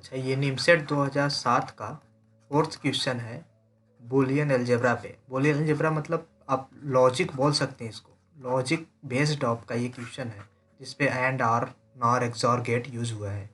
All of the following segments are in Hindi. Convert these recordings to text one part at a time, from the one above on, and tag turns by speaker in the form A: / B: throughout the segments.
A: अच्छा, ये निमसेट 2007 का फोर्थ क्वेश्चन है बूलियन अलजेब्रा पे। बूलियन अलजेब्रा मतलब आप लॉजिक बोल सकते हैं इसको। लॉजिक बेस्ड ऑफ का ये क्वेश्चन है जिसपे and or nor xor gate use हुआ है।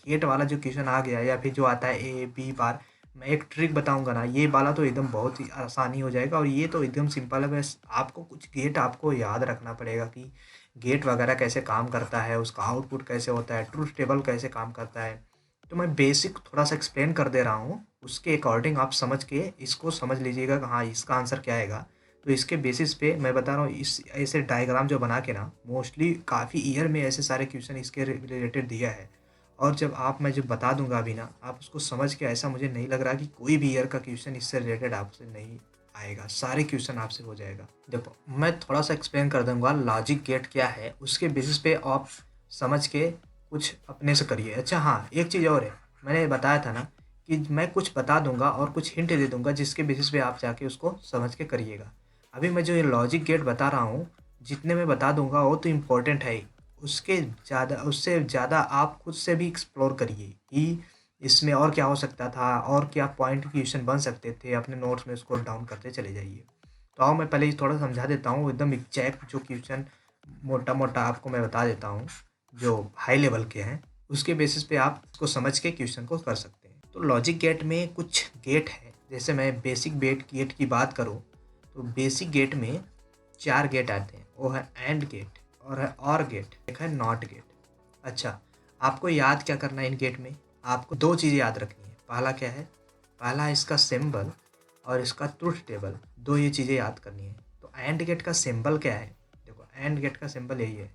A: गेट वाला जो क्वेश्चन आ गया या फिर जो आता है ए बी बार, मैं एक ट्रिक बताऊंगा ना, ये वाला तो एकदम बहुत ही आसानी हो जाएगा और ये तो एकदम सिंपल है। बस आपको कुछ गेट आपको याद रखना पड़ेगा कि गेट वगैरह कैसे काम करता है, उसका आउटपुट कैसे होता है, ट्रूथ टेबल कैसे काम करता है। तो मैं बेसिक थोड़ा सा एक्सप्लेन कर दे रहा हूँ, उसके अकॉर्डिंग आप समझ के इसको समझ लीजिएगा कि हाँ इसका आंसर क्या आएगा। तो इसके बेसिस पे मैं बता रहा हूँ, इस ऐसे डायग्राम जो बना के ना, मोस्टली काफ़ी ईयर में ऐसे सारे क्वेश्चन इसके रिलेटेड दिया है। और जब मैं जब बता दूंगा अभी ना, आप उसको समझ के, ऐसा मुझे नहीं लग रहा कि कोई भी ईयर का क्वेश्चन इससे रिलेटेड आपसे नहीं आएगा, सारे क्वेश्चन आपसे हो जाएगा। देखो मैं थोड़ा सा एक्सप्लेन कर दूंगा लॉजिक गेट क्या है, उसके बेसिस पे आप समझ के कुछ अपने से करिए। अच्छा हाँ, एक चीज़ और है, मैंने बताया था ना कि मैं कुछ बता दूंगा और कुछ हिंट दे दूंगा जिसके बेसिस पे आप जाके उसको समझ के करिएगा। अभी मैं जो ये लॉजिक गेट बता रहा हूँ, जितने मैं बता दूंगा वो तो इम्पोर्टेंट है ही, उससे ज़्यादा आप खुद से भी एक्सप्लोर करिए कि इसमें और क्या हो सकता था और क्या पॉइंट क्वेश्चन बन सकते थे, अपने नोट्स में उसको डाउन करते चले जाइए। तो आओ मैं पहले ही थोड़ा समझा देता हूँ एकदम एग्जैक्ट जो क्वेश्चन, मोटा मोटा आपको मैं बता देता हूँ जो हाई लेवल के हैं, उसके बेसिस पे आप उसको समझ के क्वेश्चन को कर सकते हैं। तो लॉजिक गेट में कुछ गेट है, जैसे मैं बेसिक गेट की बात करूँ तो बेसिक गेट में 4 गेट आते हैं। वो है एंड गेट और है और गेट, एक है नॉट गेट। अच्छा, आपको याद क्या करना है इन गेट में, आपको 2 चीज़ें याद रखनी है। पहला क्या है, पहला है इसका सिंबल और इसका ट्रुथ टेबल, 2 ये चीज़ें याद करनी है। तो एंड गेट का सिंबल क्या है, देखो एंड गेट का सिंबल यही है,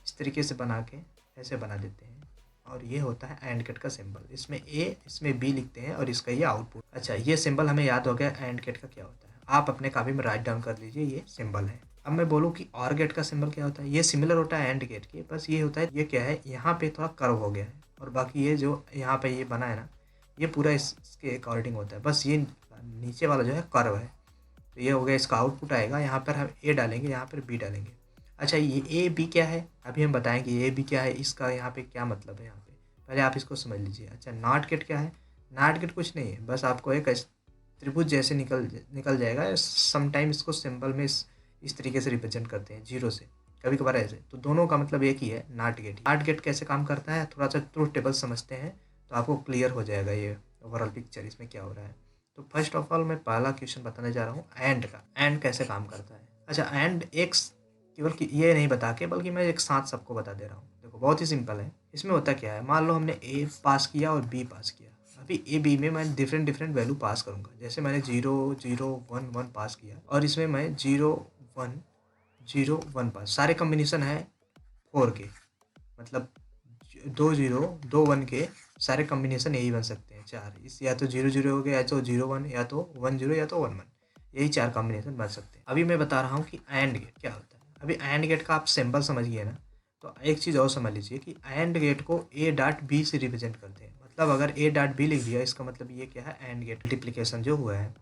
A: इस तरीके से बना के ऐसे बना देते हैं और ये होता है एंड गेट का सिंबल। इसमें ए इसमें बी लिखते हैं और इसका ये आउटपुट। अच्छा, ये सिंबल हमें याद हो गया एंड गेट का क्या होता है, आप अपने कॉपी में राइट डाउन कर लीजिए, ये सिंबल है। अब मैं बोलूँ कि और गेट का सिंबल क्या होता है, ये सिमिलर होता है एंड गेट के, बस ये होता है, ये क्या है, यहाँ पे थोड़ा कर्व हो गया है और बाकी ये जो यहाँ पे ये बना है ना, ये पूरा इसके अकॉर्डिंग होता है। बस ये नीचे वाला जो है कर्व है। तो ये हो गया, इसका आउटपुट आएगा, यहाँ पर हम ए डालेंगे, यहाँ पर बी डालेंगे। अच्छा, ये ए बी क्या है, अभी हम बताएंगे ए बी क्या है, इसका यहाँ पे क्या मतलब है, यहाँ पे पहले आप इसको समझ लीजिए। अच्छा, नॉट गेट क्या है, नॉट गेट कुछ नहीं है, बस आपको एक त्रिभुज जैसे निकल जाएगा। समटाइम इसको सिंबल में इस तरीके से रिप्रेजेंट करते हैं, जीरो से, कभी कभार ऐसे। तो दोनों का मतलब एक ही है, नॉट गेट। नॉट गेट कैसे काम करता है, थोड़ा सा ट्रूथ टेबल समझते हैं तो आपको क्लियर हो जाएगा ये ओवरऑल पिक्चर इसमें क्या हो रहा है। तो फर्स्ट ऑफ ऑल मैं पहला क्वेश्चन बताने जा रहा हूँ एंड का, एंड कैसे काम करता है। अच्छा, एंड एक केवल कि ये नहीं बता के, बल्कि मैं एक साथ सबको बता दे रहा हूँ। देखो बहुत ही सिंपल है, इसमें होता क्या है, मान लो हमने ए पास किया और बी पास किया। अभी ए बी में मैं डिफरेंट वैल्यू पास करूँगा, जैसे मैंने 0 0 1 1 पास किया और इसमें मैं 0 1 0 1 पास, सारे कम्बिनेशन है 4 के, मतलब 2 0 2 1 के सारे कॉम्बिनेशन यही बन सकते हैं 4। इस या तो 0 0 हो गया, या तो 0 1, या तो 1 0, या तो 1 1, यही 4 कॉम्बिनेशन बन सकते हैं। अभी मैं बता रहा हूँ कि एंड गेट क्या होता है। अभी एंड गेट का आप सिंबल समझ गए ना, तो एक चीज़ और समझ लीजिए कि एंड गेट को ए डॉट बी से रिप्रेजेंट करते हैं। मतलब अगर ए डॉट बी लिख दिया, इसका मतलब ये क्या है, एंड गेट मल्टीप्लिकेशन जो हुआ है।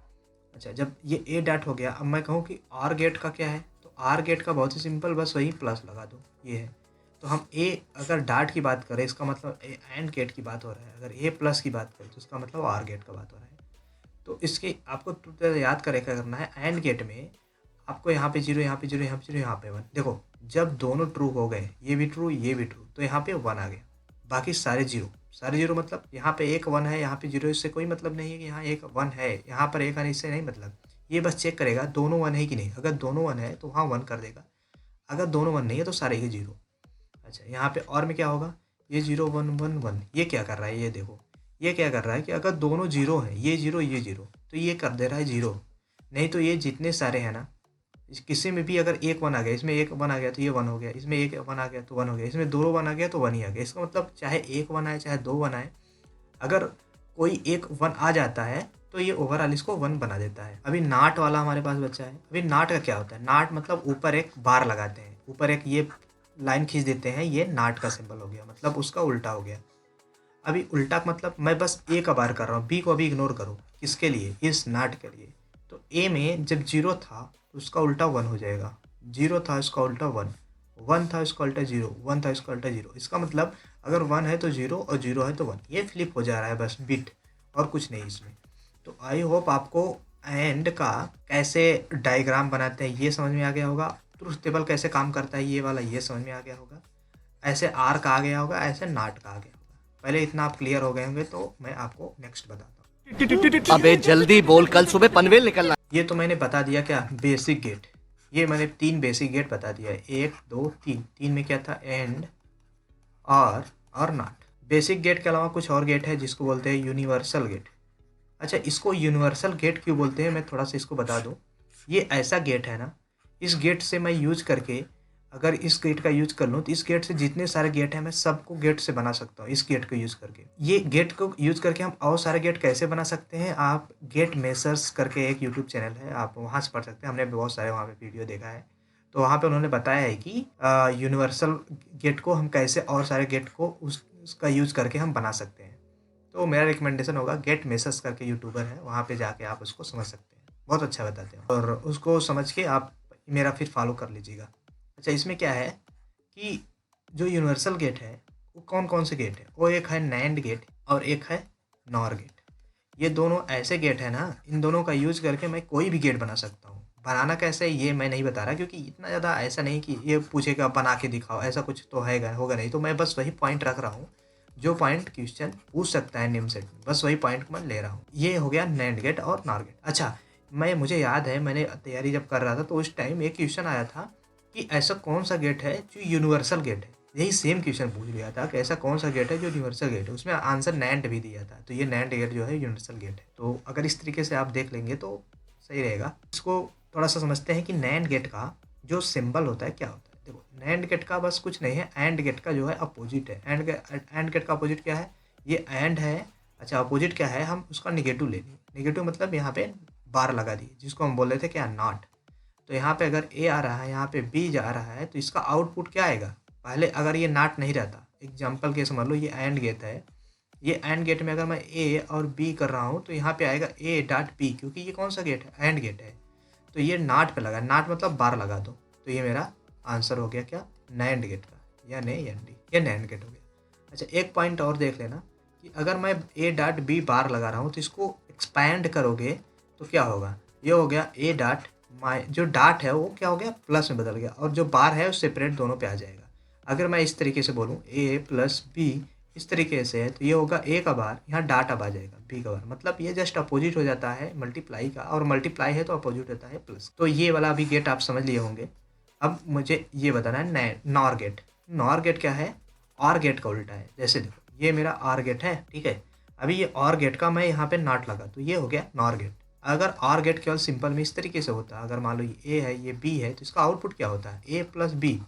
A: अच्छा, जब ये ए डॉट हो गया, अब मैं कहूँ कि आर गेट का क्या है, तो आर गेट का बहुत ही सिंपल, बस वही प्लस लगा दो, ये है। तो हम ए अगर डॉट की बात करें, इसका मतलब एंड गेट की बात हो रहा है। अगर ए प्लस की बात करें तो इसका मतलब आर गेट का बात हो रहा है। तो इसके आपको याद करे क्या करना है, एंड गेट में आपको यहाँ पे 0, यहाँ पे 0, यहाँ पे 0, यहाँ पे 1। देखो जब दोनों ट्रू हो गए, ये भी ट्रू ये भी ट्रू, तो यहाँ पे 1 आ गया, बाकी सारे जीरो। सारे जीरो मतलब यहाँ पे एक 1 है, यहाँ पे 0, इससे कोई मतलब नहीं है कि यहाँ एक 1 है, यहाँ पर एक है, इससे नहीं मतलब। ये बस चेक करेगा दोनों 1 है कि नहीं, अगर दोनों 1 है तो वहाँ 1 कर देगा, अगर दोनों 1 नहीं है तो सारे ही 0। अच्छा, यहाँ पे और में क्या होगा, ये 0 1 1 1, ये क्या कर रहा है, ये देखो ये क्या कर रहा है कि अगर दोनों 0 हैं, ये 0 ये 0, तो ये कर दे रहा है 0। नहीं तो ये जितने सारे हैं ना, किसी में भी अगर एक 1 आ गया, इसमें एक 1 आ गया तो ये 1 हो गया, इसमें एक 1 आ गया तो 1 हो गया, इसमें 2 1 आ गया तो 1 ही आ गया। इसका मतलब चाहे एक 1 आए चाहे 2 1 आए, अगर कोई एक 1 आ जाता है तो ये ओवरऑल इसको 1 बना देता है। अभी नाट वाला हमारे पास बच्चा है। अभी नाट का क्या होता है, नाट मतलब ऊपर एक बार लगाते हैं, ऊपर एक ये लाइन खींच देते हैं, ये नाट का सिंबल हो गया, मतलब उसका उल्टा हो गया। अभी उल्टा मतलब मैं बस ए का बार कर रहा हूँ, बी को अभी इग्नोर करो, किसके लिए, इस नाट के लिए। तो ए में जब 0 था तो उसका उल्टा 1 हो जाएगा, 0 था उसका उल्टा 1, 1 था इसका उल्टा 0, 1 था इसका उल्टा 0। इसका मतलब अगर 1 है तो 0 और 0 है तो 1, ये फ्लिप हो जा रहा है बस बिट, और कुछ नहीं इसमें। तो आई होप आपको एंड का कैसे डायग्राम बनाते हैं ये समझ में आ गया होगा, ट्रुथ टेबल कैसे काम करता है ये वाला ये समझ में आ गया होगा, ऐसे आर का आ गया होगा, ऐसे नाट का आ गया होगा। पहले इतना आप क्लियर हो गए होंगे, तो मैं आपको नेक्स्ट बताता हूँ।
B: अबे जल्दी बोल, कल सुबह पनवेल निकलना।
A: ये तो मैंने बता दिया क्या, बेसिक गेट। ये मैंने 3 बेसिक गेट बता दिया है, 1 2 3। 3 में क्या था, एंड, और नॉट। बेसिक गेट के अलावा कुछ और गेट है जिसको बोलते हैं यूनिवर्सल गेट। अच्छा, इसको यूनिवर्सल गेट क्यों बोलते हैं मैं थोड़ा सा इसको बता दूं। ये ऐसा गेट है ना, इस गेट से मैं यूज करके, अगर इस गेट का यूज कर लूँ तो इस गेट से जितने सारे गेट हैं मैं सबको गेट से बना सकता हूँ इस गेट को यूज करके। ये गेट को यूज करके हम और सारे गेट कैसे बना सकते हैं, आप गेट मेसर्स करके एक यूट्यूब चैनल है, आप वहाँ से पढ़ सकते हैं। हमने बहुत सारे वहाँ पे वीडियो देखा है, तो वहाँ पे उन्होंने बताया है कि यूनिवर्सल गेट को हम कैसे और सारे गेट को उसका यूज करके हम बना सकते हैं। तो मेरा रिकमेंडेशन होगा, गेट मेसर्स करके यूट्यूबर है, वहाँ पे जाके आप उसको समझ सकते हैं, बहुत अच्छा बताते हैं, और उसको समझ के आप मेरा फिर फॉलो कर लीजिएगा। अच्छा, इसमें क्या है कि जो यूनिवर्सल गेट है वो कौन कौन से गेट है, वो एक है नैंड गेट और एक है नॉर गेट। ये दोनों ऐसे गेट है ना, इन दोनों का यूज करके मैं कोई भी गेट बना सकता हूँ। बनाना कैसे ये मैं नहीं बता रहा, क्योंकि इतना ज़्यादा ऐसा नहीं कि ये पूछेगा बना के दिखाओ, ऐसा कुछ तो है होगा नहीं। तो मैं बस वही पॉइंट रख रहा हूँ जो पॉइंट क्वेश्चन पूछ सकता है निम्न सेट में, बस वही पॉइंट मैं ले रहा हूँ। ये हो गया नैंड गेट और नॉर गेट। अच्छा, मुझे याद है मैंने तैयारी जब कर रहा था तो उस टाइम एक क्वेश्चन आया था कि ऐसा कौन सा गेट है जो यूनिवर्सल गेट है। यही सेम क्वेश्चन पूछ लिया था कि ऐसा कौन सा गेट है जो यूनिवर्सल गेट है, उसमें आंसर नैंड भी दिया था। तो ये नैंड गेट जो है यूनिवर्सल गेट है। तो अगर इस तरीके से आप देख लेंगे तो सही रहेगा। इसको थोड़ा सा समझते हैं कि नैंड गेट का जो सिंबल होता है क्या होता है। देखो, नैंड गेट का बस कुछ नहीं है, एंड गेट का जो है अपोजिट है। एंड गेट का अपोजिट क्या है, ये एंड है। अच्छा, अपोजिट क्या है, हम उसका निगेटिव ले लें। निगेटिव मतलब यहाँ पे बार लगा दिए, जिसको हम बोल रहे थे क्या, नॉट। तो यहाँ पे अगर ए आ रहा है, यहाँ पे बी जा रहा है, तो इसका आउटपुट क्या आएगा। पहले अगर ये नॉट नहीं रहता, एग्जाम्पल के समझ लो ये एंड गेट है, ये एंड गेट में अगर मैं ए और बी कर रहा हूँ तो यहाँ पे आएगा ए डॉट बी, क्योंकि ये कौन सा गेट है, एंड गेट है। तो ये नॉट पे लगा, नॉट मतलब बार लगा दो। तो ये मेरा आंसर हो गया क्या, नैंड गेट का, या ये नैंड गेट हो गया। अच्छा, एक पॉइंट और देख लेना कि अगर मैं ए डॉट बी बार लगा रहा हूँ तो इसको एक्सपैंड करोगे तो क्या होगा, ये हो गया ए डॉट, जो डॉट है वो क्या हो गया, प्लस में बदल गया, और जो बार है वो सेपरेट दोनों पे आ जाएगा। अगर मैं इस तरीके से बोलूँ ए प्लस बी, इस तरीके से है, तो ये होगा ए का बार, यहाँ डाट अब आ जाएगा बी का बार, मतलब ये जस्ट अपोजिट हो जाता है मल्टीप्लाई का, और मल्टीप्लाई है तो अपोजिट होता है प्लस। तो ये वाला अभी गेट आप समझ लिए होंगे। अब मुझे ये बताना है नॉर गेट। नॉर गेट क्या है, और गेट का उल्टा है। जैसे देखो, ये मेरा आर गेट है, ठीक है। अभी ये और गेट का मैं यहाँ पे नॉट लगा तो ये हो गया नॉर गेट। अगर और गेट केवल सिंपल में इस तरीके से होता, अगर मान लो ये ए है ये बी है, तो इसका आउटपुट क्या होता है, ए प्लस बी।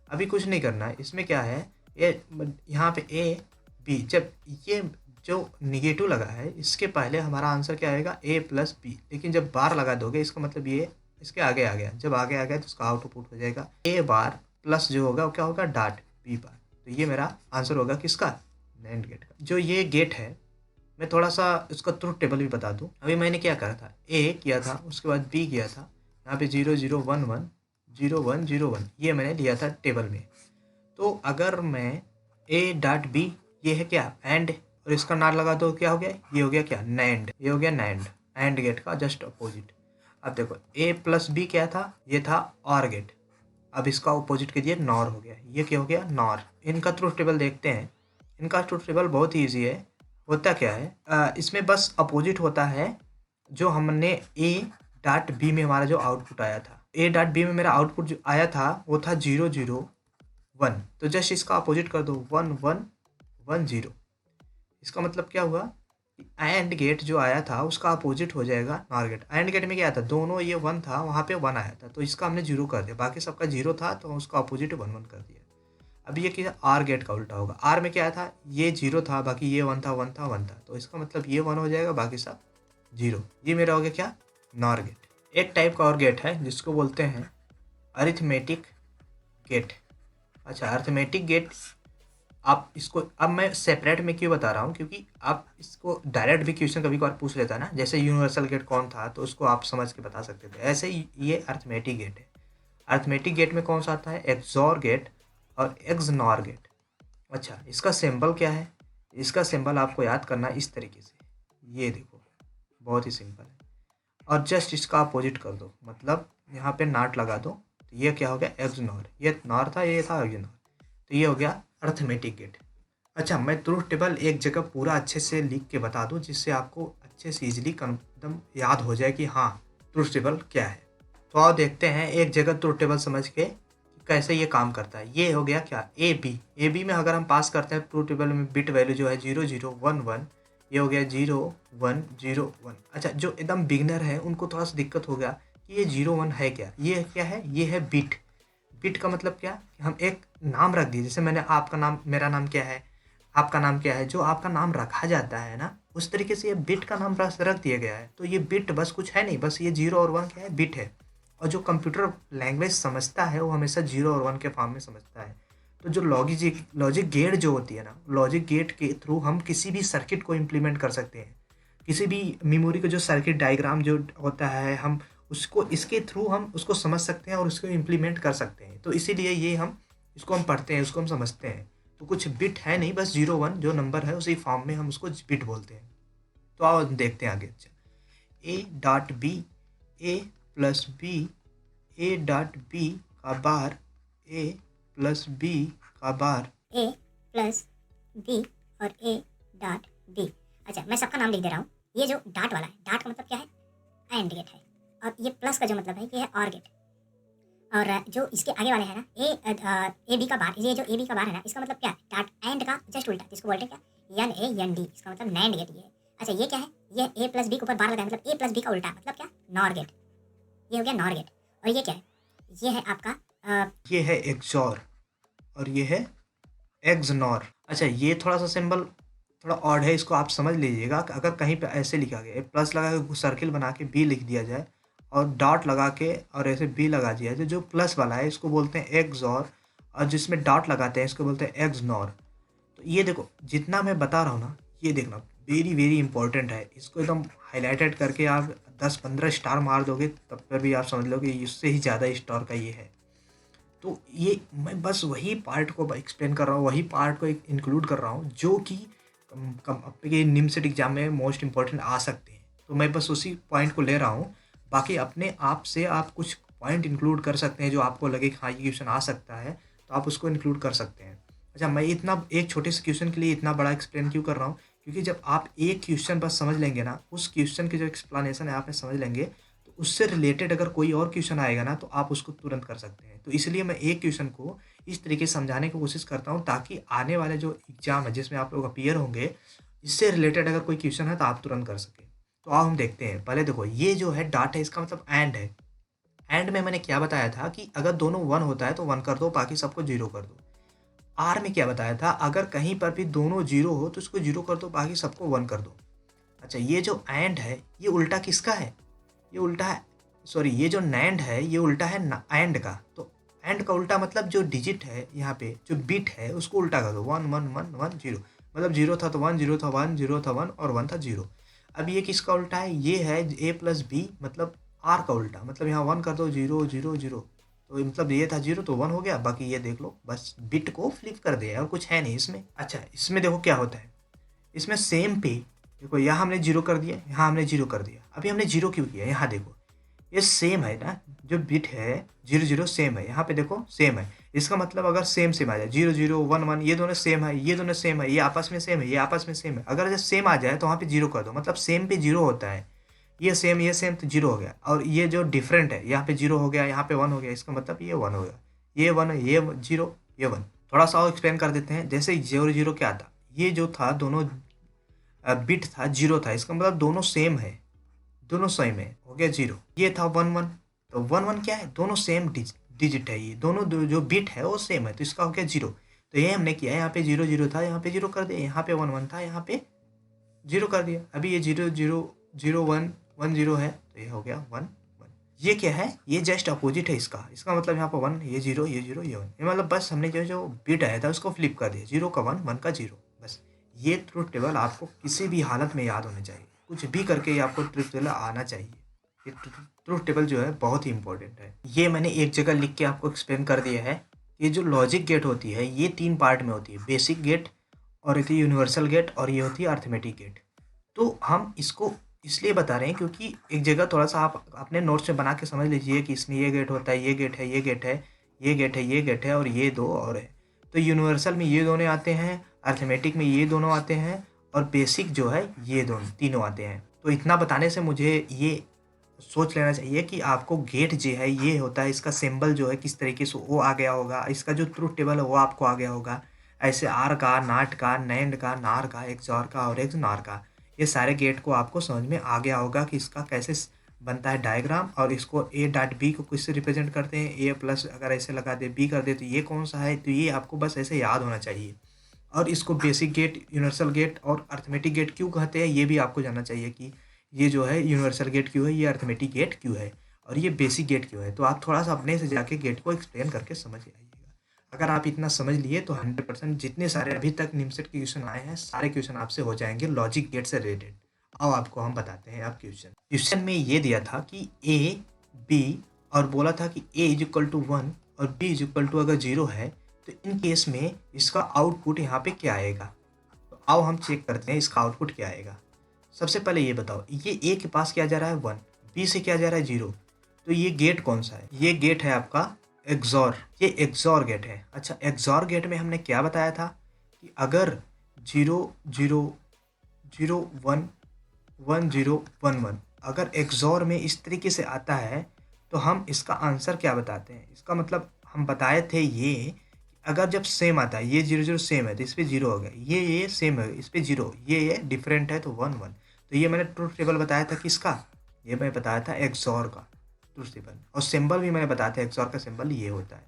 A: अभी कुछ नहीं करना है, इसमें क्या है, ये यहाँ पे ए बी, जब ये जो निगेटिव लगा है इसके पहले हमारा आंसर क्या आएगा, ए प्लस बी। लेकिन जब बार लगा दोगे इसका मतलब ये इसके आगे आ गया, जब आगे आ गया तो उसका आउटपुट हो जाएगा ए बार प्लस जो होगा वो क्या होगा, डॉट बी बार। तो ये मेरा आंसर होगा किसका, नैंड गेट का। जो ये गेट है, मैं थोड़ा सा इसका ट्रुथ टेबल भी बता दूं। अभी मैंने क्या करा था, ए किया था, उसके बाद बी किया था, यहाँ पे 0 0 1 1 0 1 0 1 ये मैंने लिया था टेबल में। तो अगर मैं ए डॉट बी, ये है क्या, एंड, और इसका नार लगा दो क्या हो गया, ये हो गया क्या, नैंड। ये हो गया नैंड, एंड गेट का जस्ट अपोजिट। अब देखो, ए प्लस बी क्या था, ये था और गेट। अब इसका अपोजिट कीजिए, नॉर हो गया, ये क्या हो गया, नॉर। इनका ट्रुथ टेबल देखते हैं। इनका ट्रुथ टेबल बहुत ही ईजी है। होता क्या है, इसमें बस अपोजिट होता है। जो हमने ए डॉट बी में हमारा जो आउटपुट आया था, ए डॉट बी में मेरा आउटपुट जो आया था वो था 0 0 1, तो जस्ट इसका अपोजिट कर दो, 1 1 1 0। इसका मतलब क्या हुआ, एंड गेट जो आया था उसका अपोजिट हो जाएगा नॉर गेट। एंड गेट में क्या था, दोनों ये 1 था, वहाँ पे 1 आया था, तो इसका हमने 0 कर दिया, बाकी सबका 0 था तो उसका अपोजिट 1 1 कर दिया। अब ये क्या, आर गेट का उल्टा होगा। आर में क्या था, ये 0 था, बाकी ये 1 था 1 था 1 था, तो इसका मतलब ये 1 हो जाएगा, बाकी सब 0। ये मेरा हो गया क्या, नॉर गेट। एक टाइप का और गेट है जिसको बोलते हैं अरिथमेटिक गेट। अच्छा, अरिथमेटिक गेट, आप इसको, अब मैं सेपरेट में क्यों बता रहा हूँ, क्योंकि आप इसको डायरेक्ट भी क्वेश्चन कभी कभार पूछ लेता है ना, जैसे यूनिवर्सल गेट कौन था तो उसको आप समझ के बता सकते थे, ऐसे ही ये अरिथमेटिक गेट है। अर्थमेटिक गेट में कौन सा आता है? एक्सॉर गेट और एक्सनॉर गेट। अच्छा, इसका सिंबल क्या है? इसका सिंबल आपको याद करना है इस तरीके से, ये देखो, बहुत ही सिंपल है। और जस्ट इसका अपोजिट कर दो, मतलब यहाँ पे नॉट लगा दो, तो ये क्या हो गया? एक्सनॉर। ये नॉर था, ये था एक्सनॉर, तो ये हो गया अर्थमेटिक गेट। अच्छा, मैं ट्रूथ टेबल एक जगह पूरा अच्छे से लिख के बता दूं, जिससे आपको अच्छे से इजीली एकदम याद हो जाए कि हाँ ट्रूथ टेबल क्या है। तो आओ देखते हैं एक जगह ट्रूथ टेबल समझ के कि कैसे ये काम करता है। ये हो गया क्या? ए बी में अगर हम पास करते हैं ट्रूथ टेबल में बिट वैल्यू जो है 0011, ये हो गया 0101। अच्छा, जो एकदम बिगनर है उनको थोड़ा सा दिक्कत हो गया कि ये 01 है क्या? ये क्या है? ये है बिट। बिट का मतलब क्या? कि हम एक नाम रख दिए, जैसे मैंने आपका नाम, मेरा नाम क्या है, आपका नाम क्या है, जो आपका नाम रखा जाता है ना, उस तरीके से ये बिट का नाम रख दिया गया है। तो ये बिट बस कुछ है नहीं, बस ये 0 और 1 क्या है? बिट है। और जो कंप्यूटर लैंग्वेज समझता है वो हमेशा 0 और 1 के फॉर्म में समझता है। तो जो लॉजिक गेट जो होती है ना, लॉजिक गेट के थ्रू हम किसी भी सर्किट को इम्प्लीमेंट कर सकते हैं। किसी भी मेमोरी का जो सर्किट डायग्राम जो होता है, हम उसको इसके थ्रू हम उसको समझ सकते हैं और उसको इम्प्लीमेंट कर सकते हैं। तो इसीलिए ये हम इसको हम पढ़ते हैं, उसको हम समझते हैं। तो कुछ बिट है नहीं, बस 01 जो नंबर है उसी फॉर्म में हम उसको बिट बोलते हैं। तो आओ देखते हैं आगे। अच्छा, A dot B, A plus B, A dot B का बार, ए प्लस बी का बार,
C: ए प्लस बी और ए डॉट बी। अच्छा, मैं सबका नाम लिख दे रहा हूँ। ये जो डॉट वाला है, डॉट का मतलब क्या है? एंड गेट है। और ये प्लस का जो मतलब है, ये है और गेट। और जो इसके आगे वाले हैं ना, ए बी का बार, ये जो ए बी का बार है ना, इसका मतलब क्या है? डॉट एंड का जस्ट उल्टा, इसको बोलते हैं क्या? एन ए एन डी, इसका मतलब नैंड गेट ये है। अच्छा, ये क्या है? ये ए प्लस बी के ऊपर बार लगाया, मतलब ए प्लस बी का उल्टा, मतलब क्या? Nor gate. ये हो गया नॉर गेट। और ये क्या है? ये है आपका
A: ये है एक्सॉर और ये है एक्सनॉर। अच्छा, ये थोड़ा सा सिंबल थोड़ा ऑड है, इसको आप समझ लीजिएगा कि अगर कहीं पे ऐसे लिखा गया है, प्लस लगा के सर्किल बना के बी लिख दिया जाए और डॉट लगा के और ऐसे बी लगा दिया जाए, जो प्लस वाला है इसको बोलते हैं एक्सॉर, और जिसमें डॉट लगाते हैं इसको बोलते हैं एक्सनॉर। तो ये देखो, जितना मैं बता रहा हूँ ना, ये देखना वेरी वेरी इंपॉर्टेंट है। इसको एकदम हाईलाइटेड करके आप 10-15 स्टार मार दोगे, तब पर भी आप समझ लो कि इससे ही ज़्यादा स्टार का ये है। तो ये मैं बस वही पार्ट को एक्सप्लेन कर रहा हूँ, वही पार्ट को इंक्लूड कर रहा हूँ जो कि आपके निमसेट एग्जाम में मोस्ट इंपॉर्टेंट आ सकते हैं। तो मैं बस उसी पॉइंट को ले रहा हूँ। बाकी अपने आप से आप कुछ पॉइंट इंक्लूड कर सकते हैं जो आपको लगे कि हाँ ये क्वेश्चन आ सकता है, तो आप उसको इंक्लूड कर सकते हैं। अच्छा, मैं इतना एक छोटे से क्वेश्चन के लिए इतना बड़ा एक्सप्लेन क्यों कर रहा हूँ? क्योंकि जब आप एक क्वेश्चन बस समझ लेंगे ना, उस क्वेश्चन की जो एक्सप्लेनेशन है आपने समझ लेंगे, तो उससे रिलेटेड अगर कोई और क्वेश्चन आएगा ना, तो आप उसको तुरंत कर सकते हैं। तो इसलिए मैं एक क्वेश्चन को इस तरीके से समझाने की कोशिश करता हूँ, ताकि आने वाले जो एग्जाम है जिसमें आप लोग अपीयर होंगे, इससे रिलेटेड अगर कोई क्वेश्चन है तो आप तुरंत कर सकें। तो आओ हम देखते हैं। पहले देखो, ये जो है डॉट है, इसका मतलब एंड है। एंड में मैंने क्या बताया था कि अगर दोनों 1 होता है तो 1 कर दो, बाकी सबको 0 कर दो। आर में क्या बताया था? अगर कहीं पर भी दोनों 0 हो तो इसको 0 कर दो, बाकी सबको 1 कर दो। अच्छा, ये जो एंड है ये उल्टा किसका है? ये उल्टा है, सॉरी, ये जो नैंड है ये उल्टा है एंड का। तो एंड का उल्टा मतलब जो डिजिट है, यहाँ पे जो बिट है उसको उल्टा कर दो। 1 1 1 1 0, मतलब 0 था तो 1, 0 था 1, 0 था 1 और 1 था 0। अब ये किसका उल्टा है? ये है ए प्लस बी, मतलब आर का उल्टा, मतलब यहाँ 1 कर दो, 0 0 0। तो मतलब ये था 0 तो 1 हो गया, बाकी ये देख लो, बस बिट को फ्लिप कर दिया और कुछ है नहीं इसमें। अच्छा, इसमें देखो क्या होता है, इसमें सेम पे देखो, यहाँ हमने 0 कर दिया, यहाँ हमने 0 कर दिया। अभी हमने 0 क्यों किया? यहाँ देखो, ये सेम है ना, जो बिट है 0 0 सेम है, यहाँ पे देखो सेम है। इसका मतलब अगर सेम सेम आ जाए, 0 0 1 1, ये दोनों सेम है, ये दोनों सेम है, ये आपस में सेम है, ये आपस में सेम है, अगर जब सेम आ जाए तो वहाँ पे 0 कर दो, मतलब सेम पे 0 होता है। ये सेम तो 0 हो गया, और ये जो डिफरेंट है, यहाँ पे 0 हो गया, यहाँ पे 1 हो गया, इसका मतलब ये 1 हो गया। ये 1 है, ये 0, ये 1। थोड़ा सा और एक्सप्लेन कर देते हैं। जैसे 0 0 क्या था? ये जो था दोनों बिट था 0 था, इसका मतलब दोनों सेम है, दोनों सेम है, हो गया 0। ये था 1 1, तो 1 1 क्या है? दोनों सेम डिजिट है, ये दोनों जो बिट है वो सेम है, तो इसका हो गया 0। तो ये हमने किया, यहाँ पे 0 0 था, यहाँ पे 0 कर दिया, यहाँ पे 1 1 था, यहाँ पे 0 कर दिया। अभी ये 0 0 0 1 1 0 है, तो ये हो गया 1 1। ये क्या है? ये जस्ट अपोजिट है इसका। इसका मतलब यहाँ पर 1, ये 0, ये 0, ये 1, ये मतलब बस हमने जो बिट आया था उसको फ्लिप कर दिया, 0 का 1, 1 का 0, बस। ये ट्रुथ टेबल आपको किसी भी हालत में याद होना चाहिए, कुछ भी करके ये आपको ट्रुथ टेबल आना चाहिए। ये ट्रूथ टेबल जो है बहुत ही इंपॉर्टेंट है। ये मैंने एक जगह लिख के आपको एक्सप्लेन कर दिया है। ये जो लॉजिक गेट होती है ये 3 पार्ट में होती है, बेसिक गेट और होती है यूनिवर्सल गेट और ये होती है अर्थमेटिक गेट। तो हम इसको इसलिए बता रहे हैं क्योंकि एक जगह थोड़ा-सा आप अपने नोट्स में बना के समझ लीजिए कि इसमें ये गेट होता है, ये गेट है, ये गेट है, ये गेट है, ये गेट है और ये 2 और है। तो यूनिवर्सल में ये दोनों आते हैं, अर्थमेटिक में ये दोनों आते हैं और बेसिक जो है ये दोनों तीनों आते हैं। तो इतना बताने से मुझे ये सोच लेना चाहिए कि आपको गेट जो है ये होता है, इसका सिंबल जो है किस तरीके से वो आ गया होगा, इसका जो ट्रूथ टेबल है वो आपको आ गया होगा। ऐसे आर का, नाट का, नैंड का, नार का, एक्सॉर का और एक्सनॉर का, ये सारे गेट को आपको समझ में आ गया होगा कि इसका कैसे बनता है डायग्राम और इसको ए डॉट बी को किससे रिप्रेजेंट करते हैं। ए प्लस अगर ऐसे लगा दे, बी कर दे तो ये कौन सा है, तो ये आपको बस ऐसे याद होना चाहिए। और इसको बेसिक गेट, यूनिवर्सल गेट और अर्थमेटिक गेट क्यों कहते हैं ये भी आपको जानना चाहिए कि ये जो है यूनिवर्सल गेट क्यों है, ये अर्थमेटिक गेट क्यों है और ये बेसिक गेट क्यों है। तो आप थोड़ा सा अपने से जाके गेट को एक्सप्लेन करके समझ आइएगा। अगर आप इतना समझ लिए तो 100% जितने सारे अभी तक निमसेट के क्वेश्चन आए हैं सारे क्वेश्चन आपसे हो जाएंगे लॉजिक गेट से रिलेटेड। आओ आपको हम बताते हैं आप क्वेश्चन में ये दिया था कि ए बी और बोला था कि ए इज इक्वल टू 1 और बी इज इक्वल टू अगर 0 है तो इन केस में इसका आउटपुट यहाँ पे क्या आएगा। तो आओ हम चेक करते हैं इसका आउटपुट क्या आएगा। सबसे पहले ये बताओ, ये ए के पास क्या जा रहा है 1, बी से क्या जा रहा है 0, तो ये गेट कौन सा है, ये गेट है आपका एक्सॉर, ये एक्सॉर गेट है। अच्छा, एक्सॉर गेट में हमने क्या बताया था कि अगर 0 0 0 1 1 0 1 1 अगर एक्सॉर में इस तरीके से आता है तो हम इसका आंसर क्या बताते हैं। इसका मतलब हम बताए थे ये अगर जब सेम आता है, ये 0 0 सेम है तो इस पर 0 हो गया, ये सेम है इस पर 0, ये डिफरेंट है तो 1 1। तो ये मैंने ट्रूथ टेबल बताया था किसका, ये मैं बताया था एक्सॉर का ट्रूथ टेबल। और सिंबल भी मैंने बताया था एक्सॉर का सिंबल ये होता है।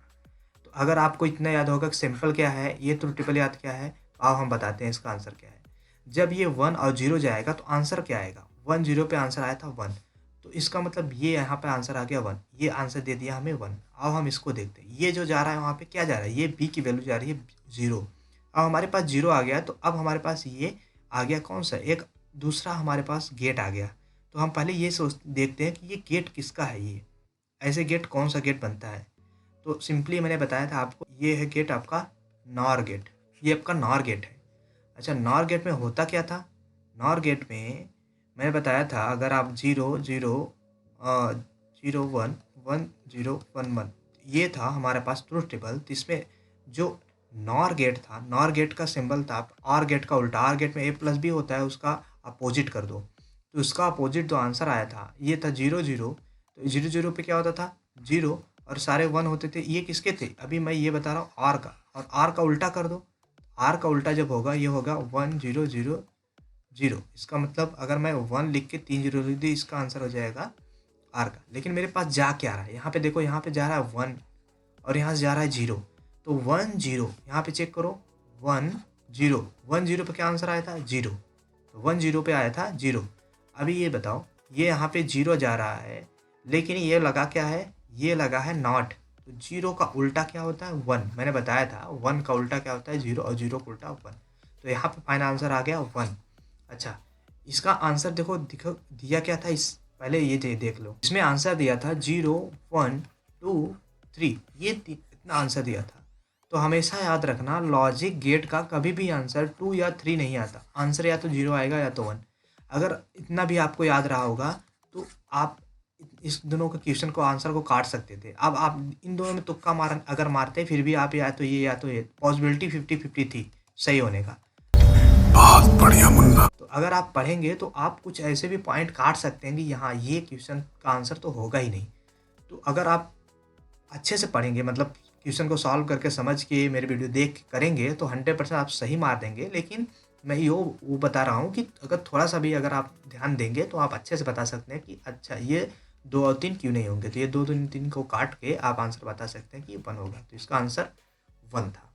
A: तो अगर आपको इतना याद होगा कि सिंपल क्या है, ये ट्रूथ टेबल याद क्या है, तो आओ हम बताते हैं इसका आंसर क्या है। जब ये 1 और 0 जाएगा तो आंसर क्या आएगा, 1 0 पे आंसर आया था 1, तो इसका मतलब ये यहाँ पे आंसर आ गया 1, ये आंसर दे दिया हमें 1। अब हम इसको देखते हैं, ये जो जा रहा है वहाँ पे क्या जा रहा है, ये बी की वैल्यू जा रही है 0। अब हमारे पास 0 आ गया तो अब हमारे पास ये आ गया कौन सा, एक दूसरा हमारे पास गेट आ गया। तो हम पहले ये सोच देखते हैं कि ये गेट किसका है, ये ऐसे गेट कौन सा गेट बनता है। तो सिंपली मैंने बताया था आपको, ये है गेट आपका नॉर गेट, ये आपका नॉर गेट है। अच्छा, नॉर गेट में होता क्या था, नॉर गेट में मैंने बताया था अगर आप 0 0 0 1 1 0 1 1 ये था हमारे पास ट्रूथ टेबल। तो इसमें जो नॉर गेट था, नॉर गेट का सिंबल था आर गेट का उल्टा, आर गेट में ए प्लस बी होता है, उसका अपोजिट कर दो। तो उसका अपोजिट जो आंसर आया था ये था 0 0। तो 0 0 पे क्या होता था 0 और सारे 1 होते थे, ये किसके थे, अभी मैं ये बता रहा हूँ आर का, और आर का उल्टा कर दो। आर का उल्टा जब होगा ये होगा 1 0 0 0। इसका मतलब अगर मैं 1 लिख के 3 0 लिख दी इसका आंसर हो जाएगा आर का। लेकिन मेरे पास जा क्या रहा है, यहाँ पे देखो, यहाँ पे जा रहा है 1 और यहाँ से जा रहा है 0। तो 1 0 यहाँ पे चेक करो, 1 0 1 0 पे क्या आंसर आया था 0, तो 1 0 पे आया था 0। अभी ये बताओ, ये यहाँ पे 0 जा रहा है लेकिन ये लगा क्या है, ये लगा है नॉट। तो 0 का उल्टा क्या होता है 1, मैंने बताया था 1 का उल्टा क्या होता है 0 और 0 का उल्टा 1। तो यहाँ पे फाइनल आंसर आ गया 1। अच्छा, इसका आंसर देखो दिया क्या था, इस पहले ये देख लो, इसमें आंसर दिया था 0 1 2 3, ये इतना आंसर दिया था। तो हमेशा याद रखना लॉजिक गेट का कभी भी आंसर 2 या 3 नहीं आता, आंसर या तो 0 आएगा या तो 1। अगर इतना भी आपको याद रहा होगा तो आप इस दोनों के क्वेश्चन को आंसर को काट सकते थे। अब आप इन दोनों में तुक्का अगर मारते फिर भी आप या तो ये पॉसिबिलिटी 50-50 थी सही होने का।
B: बहुत बढ़िया मुन्ना।
A: तो अगर आप पढ़ेंगे तो आप कुछ ऐसे भी पॉइंट काट सकते हैं कि यहाँ ये क्वेश्चन का आंसर तो होगा ही नहीं। तो अगर आप अच्छे से पढ़ेंगे, मतलब क्वेश्चन को सॉल्व करके समझ के मेरे वीडियो देख करेंगे तो 100% आप सही मार देंगे। लेकिन मैं वो बता रहा हूँ कि अगर थोड़ा सा भी अगर आप ध्यान देंगे तो आप अच्छे से बता सकते हैं कि अच्छा ये 2 और 3 क्यों नहीं होंगे। तो ये 2 3 को काट के आप आंसर बता सकते हैं कि 1 होगा। तो इसका आंसर 1 था।